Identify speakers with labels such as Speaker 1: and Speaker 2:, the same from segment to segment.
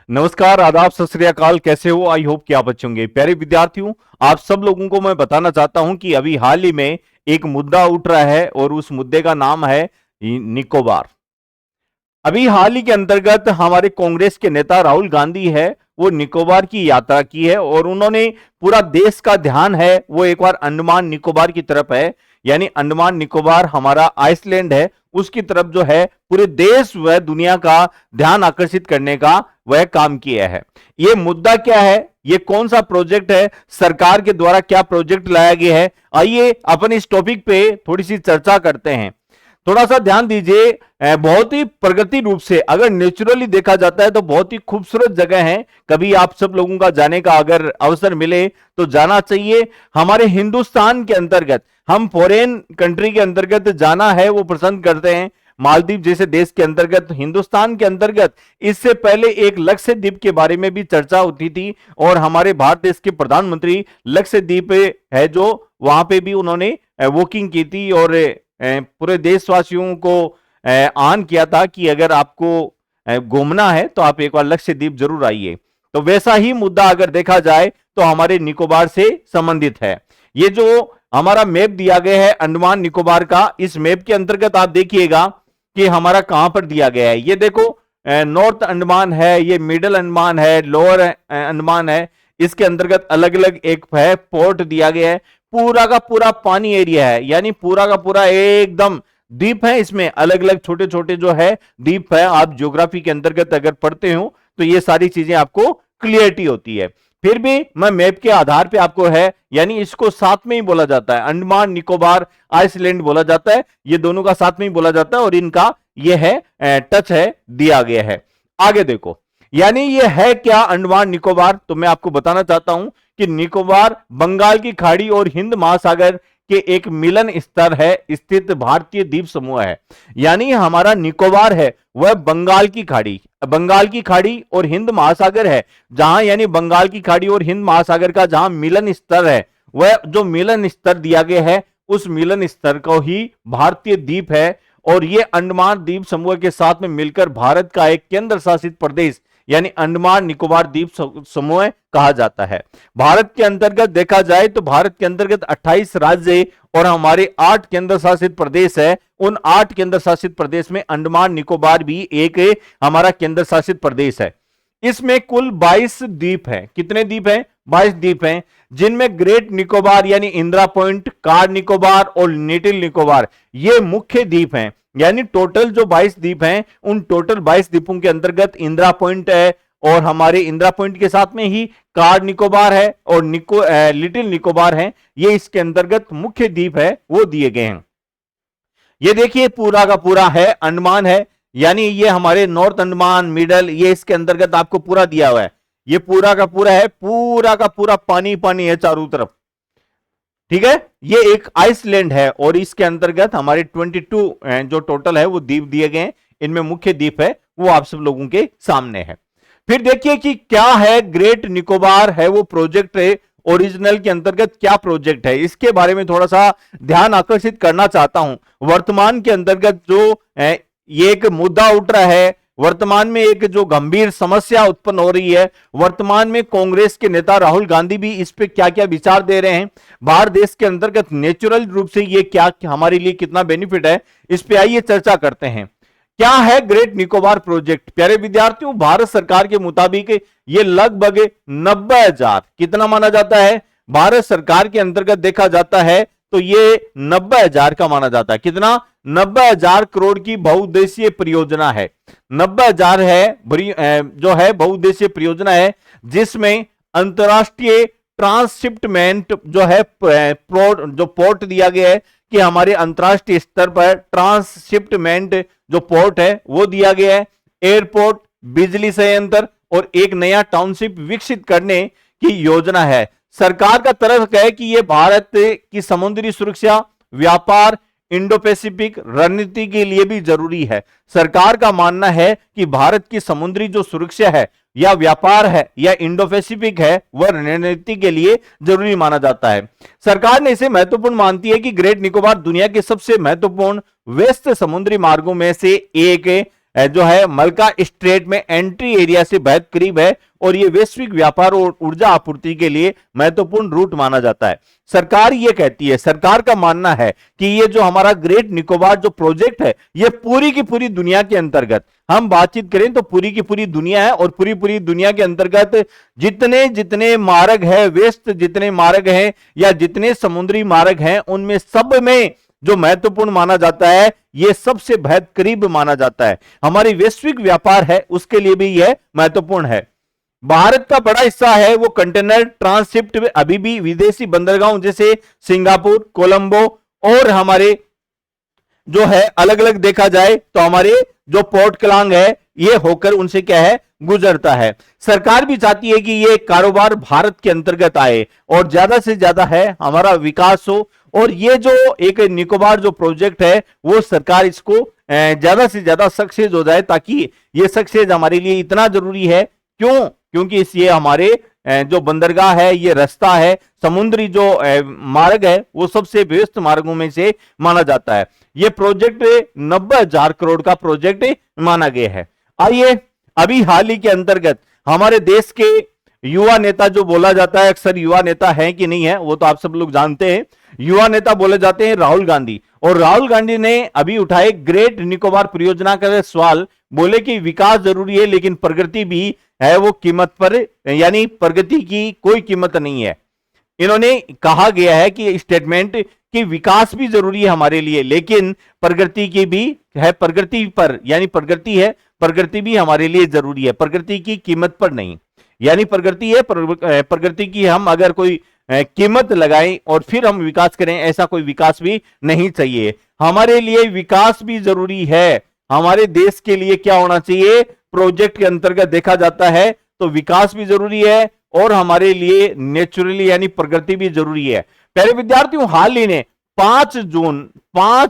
Speaker 1: नमस्कार, आदाब, सत श्री अकाल। कैसे हो? आई होप कि आप अच्छे होंगे। प्यारे विद्यार्थियों, आप सब लोगों को मैं बताना चाहता हूं कि अभी हाल ही में एक मुद्दा उठ रहा है और उस मुद्दे का नाम है निकोबार। अभी हाल ही के अंतर्गत हमारे कांग्रेस के नेता राहुल गांधी है, वो निकोबार की यात्रा की है और उन्होंने पूरा देश का ध्यान है वो एक बार अंडमान निकोबार की तरफ है। यानी अंडमान निकोबार हमारा आइसलैंड है, उसकी तरफ जो है पूरे देश व दुनिया का ध्यान आकर्षित करने का वह काम किया है। ये मुद्दा क्या है, ये कौन सा प्रोजेक्ट है, सरकार के द्वारा क्या प्रोजेक्ट लाया गया है, आइए अपन इस टॉपिक पे थोड़ी सी चर्चा करते हैं। थोड़ा सा ध्यान दीजिए, बहुत ही प्रगति रूप से अगर नेचुरली देखा जाता है तो बहुत ही खूबसूरत जगह है। कभी आप सब लोगों का जाने का अगर अवसर मिले तो जाना चाहिए। हमारे हिंदुस्तान के अंतर्गत हम फॉरेन कंट्री के अंतर्गत जाना है वो पसंद करते हैं। मालदीव जैसे देश के अंतर्गत, हिंदुस्तान के अंतर्गत इससे पहले एक लक्षद्वीप के बारे में भी चर्चा होती थी और हमारे भारत देश के प्रधानमंत्री लक्षद्वीप है जो वहां पे भी उन्होंने वॉकिंग की थी और पूरे देशवासियों को आह्वान किया था कि अगर आपको घूमना है तो आप एक बार लक्षद्वीप जरूर आइए। तो वैसा ही मुद्दा अगर देखा जाए तो हमारे निकोबार से संबंधित है। ये जो हमारा मैप दिया गया है अंडमान निकोबार का, इस मैप के अंतर्गत आप देखिएगा कि हमारा कहां पर दिया गया है। ये देखो, नॉर्थ अंडमान है, ये मिडल अंडमान है, लोअर अंडमान है। इसके अंतर्गत अलग अलग एक है पोर्ट दिया गया है। पूरा का पूरा पानी एरिया है, यानी पूरा का पूरा एकदम द्वीप है। इसमें अलग अलग छोटे छोटे जो है द्वीप है। आप ज्योग्राफी के अंतर्गत अगर पढ़ते हो तो ये सारी चीजें आपको क्लियरिटी होती है। फिर भी मैं मैप के आधार पे आपको है, यानी इसको साथ में ही बोला जाता है, अंडमान निकोबार आइसलैंड बोला जाता है। ये दोनों का साथ में ही बोला जाता है और इनका ये है टच है दिया गया है। आगे देखो, यानी ये है क्या अंडमान निकोबार, तो मैं आपको बताना चाहता हूं कि निकोबार बंगाल की खाड़ी और हिंद महासागर के एक मिलन स्तर है स्थित भारतीय द्वीप समूह है। यानी हमारा निकोबार है वह बंगाल की खाड़ी और हिंद महासागर है, जहां यानी बंगाल की खाड़ी और हिंद महासागर का जहां मिलन स्तर है, वह जो मिलन स्तर दिया गया है उस मिलन स्तर को ही भारतीय द्वीप है। और यह अंडमान द्वीप समूह के साथ में मिलकर भारत का एक केंद्र शासित प्रदेश यानी अंडमान निकोबार द्वीप समूह कहा जाता है। भारत के अंतर्गत देखा जाए तो भारत के अंतर्गत 28 राज्य और हमारे 8 केंद्र शासित प्रदेश है। उन 8 केंद्र शासित प्रदेश में अंडमान निकोबार भी एक हमारा केंद्र शासित प्रदेश है। इसमें कुल 22 द्वीप हैं। कितने द्वीप हैं? 22 द्वीप हैं, जिनमें ग्रेट निकोबार यानी इंदिरा पॉइंट, कार निकोबार और लिटिल निकोबार ये मुख्य द्वीप हैं। यानी टोटल जो 22 द्वीप हैं, उन टोटल 22 द्वीपों के अंतर्गत इंदिरा पॉइंट है और हमारे इंदिरा पॉइंट के साथ में ही कार निकोबार है और लिटिल निकोबार है। ये इसके अंतर्गत मुख्य द्वीप है वो दिए गए हैं। ये देखिए पूरा का पूरा है अंडमान है, यानी ये हमारे नॉर्थ अंडमान, मिडल, ये इसके अंतर्गत आपको पूरा दिया हुआ है। ये पूरा का पूरा है, पूरा का पूरा पानी पानी है चारों तरफ। ठीक है, ये एक आइसलैंड है और इसके अंतर्गत हमारे 22 जो टोटल है वो द्वीप दिए गए हैं। इनमें मुख्य द्वीप है वो आप सब लोगों के सामने है। फिर देखिए कि क्या है ग्रेट निकोबार है वो प्रोजेक्ट है, ओरिजिनल के अंतर्गत क्या प्रोजेक्ट है, इसके बारे में थोड़ा सा ध्यान आकर्षित करना चाहता हूं। वर्तमान के अंतर्गत जो ये एक मुद्दा उठ रहा है, वर्तमान में एक जो गंभीर समस्या उत्पन्न हो रही है, वर्तमान में कांग्रेस के नेता राहुल गांधी भी इस पे क्या क्या विचार दे रहे हैं, भारत देश के अंतर्गत नेचुरल रूप से ये क्या हमारे लिए कितना बेनिफिट है, इस पे आइए चर्चा करते हैं। क्या है ग्रेट निकोबार प्रोजेक्ट? प्यारे विद्यार्थियों, भारत सरकार के मुताबिक ये लगभग 90,000 कितना माना जाता है, भारत सरकार के अंतर्गत देखा जाता है तो ये 90,000 का माना जाता है। कितना? 90,000 करोड़ की बहुउद्देशीय परियोजना है। 90,000 है जो है बहुउद्देशीय परियोजना है, जिसमें अंतरराष्ट्रीय ट्रांसशिपमेंट जो है जो पोर्ट दिया गया है कि हमारे अंतरराष्ट्रीय स्तर पर ट्रांसशिपमेंट जो पोर्ट है वो दिया गया है, एयरपोर्ट, बिजली संयंत्र और एक नया टाउनशिप विकसित करने की योजना है। सरकार का तरफ है कि यह भारत की समुद्री सुरक्षा, व्यापार, इंडो पैसिफिक रणनीति के लिए भी जरूरी है। सरकार का मानना है कि भारत की समुद्री जो सुरक्षा है या व्यापार है या इंडो पैसिफिक है वह रणनीति के लिए जरूरी माना जाता है। सरकार ने इसे महत्वपूर्ण मानती है कि ग्रेट निकोबार दुनिया के सबसे महत्वपूर्ण व्यस्त समुद्री मार्गों में से एक जो है मलका स्ट्रेट में एंट्री एरिया से बेहद करीब है और ये वैश्विक व्यापार और ऊर्जा आपूर्ति के लिए महत्वपूर्ण रूट माना जाता है। सरकार ये कहती है, सरकार का मानना है कि ये जो हमारा ग्रेट निकोबार जो प्रोजेक्ट है ये पूरी की पूरी दुनिया के अंतर्गत, हम बातचीत करें तो पूरी की पूरी दुनिया है और पूरी पूरी दुनिया के अंतर्गत जितने जितने मार्ग है, वेस्ट जितने मार्ग हैं या जितने समुद्री मार्ग हैं, उनमें सब में जो महत्वपूर्ण माना जाता है, ये सबसे बेहद करीब माना जाता है। हमारी वैश्विक व्यापार है उसके लिए भी यह महत्वपूर्ण है। भारत का बड़ा हिस्सा है वो कंटेनर ट्रांसशिप्ट अभी भी विदेशी बंदरगाहों जैसे सिंगापुर, कोलंबो और हमारे जो है अलग अलग देखा जाए तो हमारे जो पोर्ट क्लांग है ये होकर उनसे क्या है गुजरता है। सरकार भी चाहती है कि ये कारोबार भारत के अंतर्गत आए और ज्यादा से ज्यादा है हमारा विकास हो, और ये जो एक निकोबार जो प्रोजेक्ट है वो सरकार इसको ज्यादा से ज्यादा सक्सेस हो जाए, ताकि ये सक्सेस हमारे लिए इतना जरूरी है। क्यों? क्योंकि ये हमारे जो बंदरगाह है, ये रास्ता है, समुद्री जो मार्ग है वो सबसे व्यस्त मार्गों में से माना जाता है। ये प्रोजेक्ट 90,000 करोड़ का प्रोजेक्ट माना गया है। आइए अभी हाल ही के अंतर्गत हमारे देश के युवा नेता जो बोला जाता है, अक्सर युवा नेता है कि नहीं है वो तो आप सब लोग जानते हैं, युवा नेता बोले जाते हैं राहुल गांधी। और राहुल गांधी ने अभी उठाए ग्रेट निकोबार परियोजना का सवाल, बोले कि विकास जरूरी है लेकिन प्रगति भी है वो कीमत पर, यानी प्रगति की कोई कीमत नहीं है। इन्होंने कहा गया है कि स्टेटमेंट कि विकास भी जरूरी है हमारे लिए लेकिन प्रगति की भी है, प्रगति पर यानी प्रगति है, प्रगति भी हमारे लिए जरूरी है, प्रगति की कीमत पर नहीं। यानी प्रगति है, प्रगति की हम अगर कोई कीमत लगाएं और फिर हम विकास करें, ऐसा कोई विकास भी नहीं चाहिए। हमारे लिए विकास भी जरूरी है। हमारे देश के लिए क्या होना चाहिए, प्रोजेक्ट के अंतर्गत देखा जाता है तो विकास भी जरूरी है और हमारे लिए नेचुरली यानी प्रगति भी जरूरी है। प्यारे विद्यार्थियों, हाल ही ने 5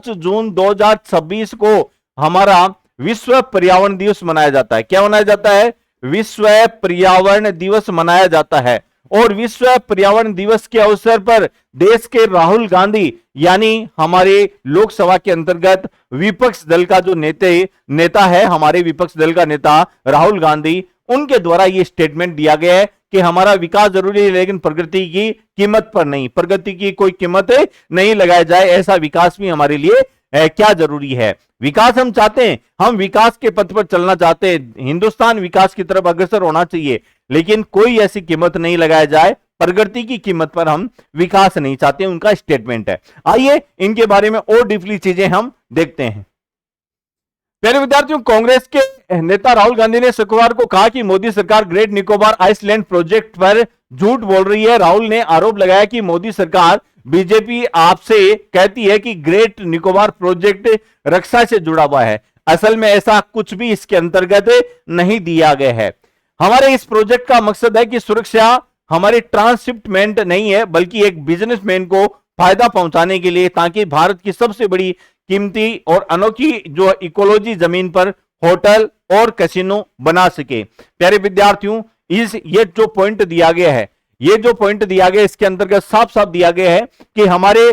Speaker 1: जून 2026 को हमारा विश्व पर्यावरण दिवस मनाया जाता है। क्या मनाया जाता है? विश्व पर्यावरण दिवस मनाया जाता है। और विश्व पर्यावरण दिवस के अवसर पर देश के राहुल गांधी यानी हमारे लोकसभा के अंतर्गत विपक्ष दल का जो नेता है, हमारे विपक्ष दल का नेता राहुल गांधी, उनके द्वारा यह स्टेटमेंट दिया गया है कि हमारा विकास जरूरी है लेकिन प्रगति की कीमत पर नहीं, प्रगति की कोई कीमत नहीं लगाया जाए, ऐसा विकास भी हमारे लिए क्या जरूरी है। विकास हम चाहते हैं, हम विकास के पथ पर चलना चाहते हैं, हिंदुस्तान विकास की तरफ अग्रसर होना चाहिए, लेकिन कोई ऐसी कीमत नहीं लगाया जाए, प्रगति की कीमत पर हम विकास नहीं चाहते, उनका स्टेटमेंट है। आइए इनके बारे में और डीपली चीजें हम देखते हैं। प्यारे विद्यार्थियों, कांग्रेस के नेता राहुल गांधी ने शुक्रवार को कहा कि मोदी सरकार ग्रेट निकोबार आइसलैंड प्रोजेक्ट पर झूठ बोल रही है। राहुल ने आरोप लगाया कि मोदी सरकार बीजेपी आपसे कहती है कि ग्रेट निकोबार प्रोजेक्ट रक्षा से जुड़ा हुआ है, असल में ऐसा कुछ भी इसके अंतर्गत नहीं दिया गया है। हमारे इस प्रोजेक्ट का मकसद है कि सुरक्षा हमारे ट्रांसशिपमेंट नहीं है बल्कि एक बिजनेसमैन को फायदा पहुंचाने के लिए, ताकि भारत की सबसे बड़ी कीमती और अनोखी जो इकोलॉजी जमीन पर होटल और कैसीनो बना सके। प्यारे विद्यार्थियों, ये जो पॉइंट दिया गया है, ये जो पॉइंट दिया गया इसके अंतर्गत साफ साफ दिया गया है कि हमारे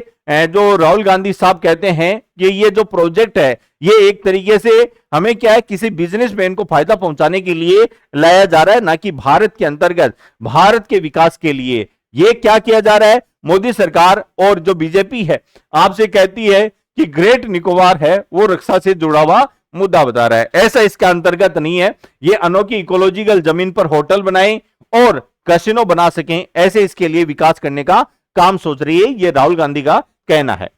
Speaker 1: जो राहुल गांधी साहब कहते हैं कि ये जो प्रोजेक्ट है ये एक तरीके से हमें क्या है, किसी बिजनेसमैन को फायदा पहुंचाने के लिए लाया जा रहा है, ना कि भारत के अंतर्गत भारत के विकास के लिए। ये क्या किया जा रहा है, मोदी सरकार और जो बीजेपी है आपसे कहती है कि ग्रेट निकोबार है वो रक्षा से जुड़ा हुआ मुद्दा बता रहा है, ऐसा इसका अंतर्गत नहीं है। ये अनोखी इकोलॉजिकल जमीन पर होटल बनाए और कैसीनो बना सकें, ऐसे इसके लिए विकास करने का काम सोच रही है, ये राहुल गांधी का कहना है।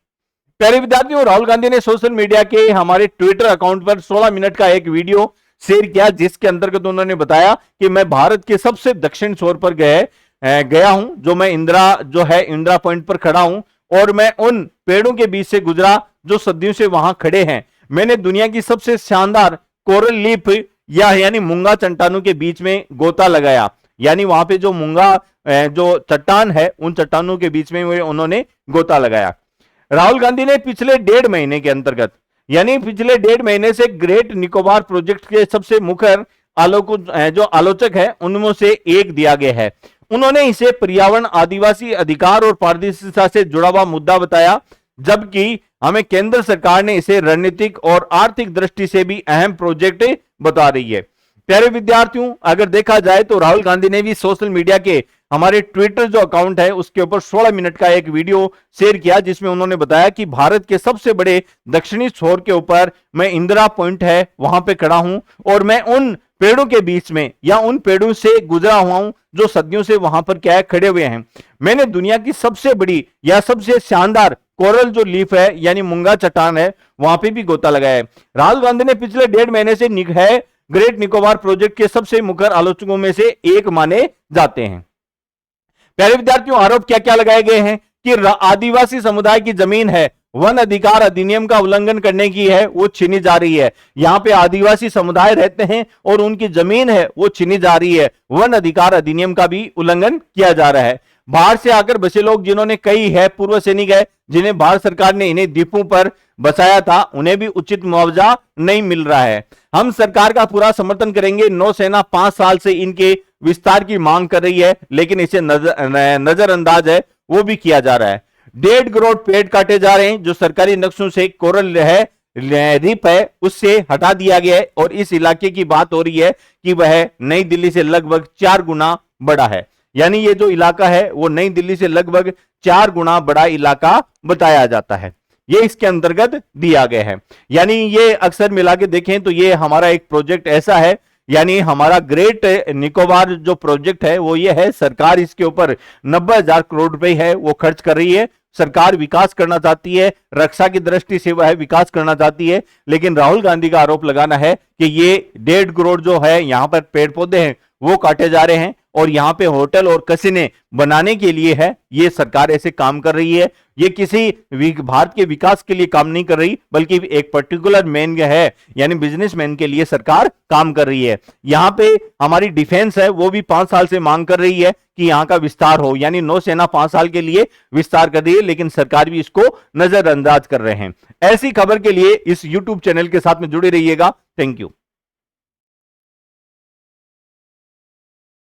Speaker 1: प्यारे विद्यार्थियों, राहुल गांधी ने सोशल मीडिया के हमारे ट्विटर अकाउंट पर 16 मिनट का एक वीडियो शेयर किया, जिसके अंतर्गत उन्होंने बताया कि मैं भारत के सबसे दक्षिण छोर पर गया हूं, जो मैं इंदिरा पॉइंट पर खड़ा हूं और मैं उन पेड़ों के बीच से गुजरा जो सदियों से वहां खड़े हैं। मैंने दुनिया की सबसे शानदार कोरल लीफ यानी मूंगा चट्टानों के बीच में गोता लगाया, यानी वहां पे जो मूंगा जो चट्टान है उन चट्टानों के बीच में उन्होंने गोता लगाया। राहुल गांधी ने पिछले 1.5 महीने के अंतर्गत यानी पिछले 1.5 महीने से ग्रेट निकोबार प्रोजेक्ट के सबसे मुखर आलोचक है उनमें से एक दिया गया है। उन्होंने इसे पर्यावरण, आदिवासी अधिकार और पारदर्शिता से जुड़ा हुआ मुद्दा बताया। जबकि हमें केंद्र सरकार ने इसे रणनीतिक और आर्थिक दृष्टि से भी अहम प्रोजेक्ट बता रही है। प्यारे विद्यार्थियों, अगर देखा जाए तो राहुल गांधी ने भी सोशल मीडिया के हमारे ट्विटर जो अकाउंट है उसके ऊपर 16 मिनट का एक वीडियो शेयर किया, जिसमें उन्होंने बताया कि भारत के सबसे बड़े दक्षिणी छोर के ऊपर मैं इंदिरा पॉइंट है वहां पे खड़ा हूं और मैं उन पेड़ों के बीच में या उन पेड़ों से गुजरा हुआ हूं जो सदियों से वहां पर क्या है खड़े हुए हैं। मैंने दुनिया की सबसे बड़ी या सबसे शानदार कोरल जो लीफ है यानी मूंगा चट्टान है वहां पे भी गोता लगाया है। राहुल गांधी ने पिछले 1.5 महीने से ग्रेट निकोबार प्रोजेक्ट के सबसे मुखर आलोचकों में से एक माने जाते हैं। प्यारे विद्यार्थियों, आरोप क्या क्या लगाए गए हैं कि आदिवासी समुदाय की जमीन है वन अधिकार अधिनियम का उल्लंघन करने की है वो छीनी जा रही है। यहां पे आदिवासी समुदाय रहते हैं और उनकी जमीन है वो छीनी जा रही है। वन अधिकार अधिनियम का भी उल्लंघन किया जा रहा है। बाहर से आकर बसे लोग जिन्होंने कई है पूर्व सैनिक है जिन्हें भारत सरकार ने इन्हें द्वीपों पर बसाया था, उन्हें भी उचित मुआवजा नहीं मिल रहा है। हम सरकार का पूरा समर्थन करेंगे। नौसेना 5 साल से इनके विस्तार की मांग कर रही है लेकिन इसे नजरअंदाज है वो भी किया जा रहा है। 1.5 करोड़ पेड़ काटे जा रहे हैं जो सरकारी नक्शों से कोरल है रीफ है उससे हटा दिया गया है और इस इलाके की बात हो रही है कि वह नई दिल्ली से लगभग 4 गुना बड़ा है। यानी ये जो इलाका है वो नई दिल्ली से लगभग 4 गुना बड़ा इलाका बताया जाता है। ये इसके अंतर्गत दिया गया है। यानी ये अक्सर मिला के देखें तो ये हमारा एक प्रोजेक्ट ऐसा है, यानी हमारा ग्रेट निकोबार जो प्रोजेक्ट है वो ये है, सरकार इसके ऊपर 90,000 करोड़ रुपए है वो खर्च कर रही है। सरकार विकास करना चाहती है, रक्षा की दृष्टि से वह विकास करना चाहती है, लेकिन राहुल गांधी का आरोप लगाना है कि ये 1.5 करोड़ जो है यहां पर पेड़ पौधे हैं वो काटे जा रहे हैं और यहां पे होटल और कसिने बनाने के लिए है ये सरकार ऐसे काम कर रही है। ये किसी भारत के विकास के लिए काम नहीं कर रही बल्कि एक पर्टिकुलर मैन है यानी बिजनेसमैन के लिए सरकार काम कर रही है। यहां पे हमारी डिफेंस है वो भी 5 साल से मांग कर रही है कि यहां का विस्तार हो, यानी नौसेना 5 साल के लिए विस्तार कर रही है लेकिन सरकार भी इसको नजरअंदाज कर रहे हैं। ऐसी खबर के लिए इस YouTube चैनल के साथ में जुड़े रहिएगा। Thank you.